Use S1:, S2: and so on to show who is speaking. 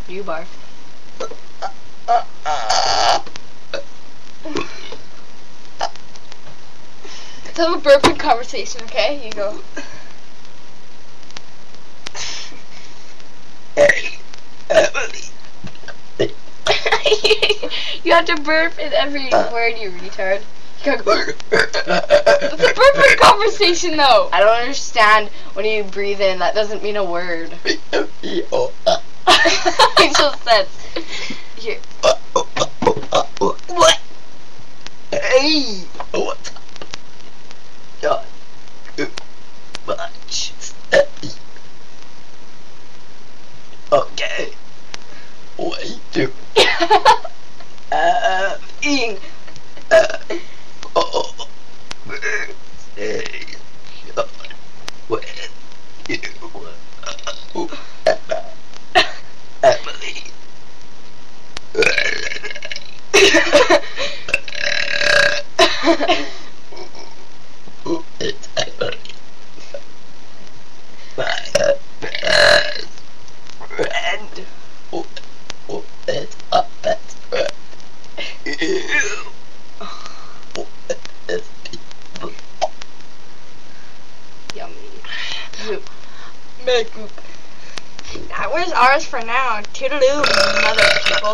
S1: You barf. Let's have a burping conversation, okay? You go.
S2: Hey, Emily.
S1: You have to burp in every word, you retard. You gotta go. It's a burping conversation, though. I don't understand when you breathe in. That doesn't mean a word. It just says. Here.
S2: What? Hey, what? God, too much. Okay. Way too.
S1: Eating.
S2: Birthday shot with you, Emily. It's Emily. My best friend. It's a best friend.
S1: Yummy.
S2: Make
S1: That was ours for now. Toodaloo, mother people.